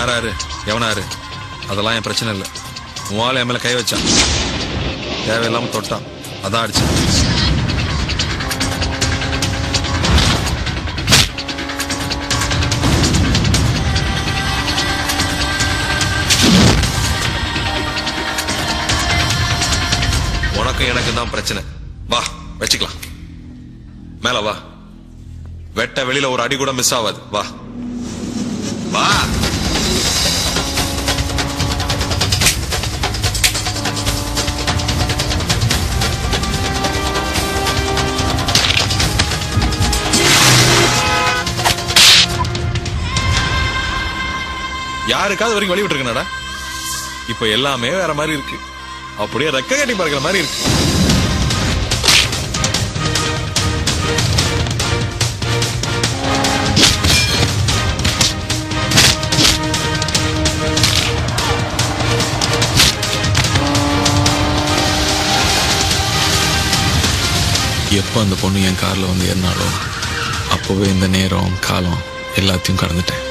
யாராரு எவனாரு அதெல்லாம் என் பிரச்சனை இல்லை. உன் ஆள் என் மேல கை வச்சான், தேவையில்லாம தொட்டான், அதான் அடிச்சேன். உனக்கும் எனக்கு தான் பிரச்சனை. வா வச்சுக்கலாம். மேல வா. வெட்ட வெளியில ஒரு அடி கூட மிஸ் ஆகாது. வா வா. யாருக்காவது வரைக்கும் வழி விட்டுருக்கா? இப்ப எல்லாமே வேற மாதிரி இருக்கு. அப்படியே ரெக்க கட்டி பார்க்கிற மாதிரி இருக்கு. எப்ப அந்த பொண்ணு என் கார்ல வந்து ஏறினாலும் அப்பவே இந்த நேரம் காலம் எல்லாத்தையும் கடந்துட்டேன்.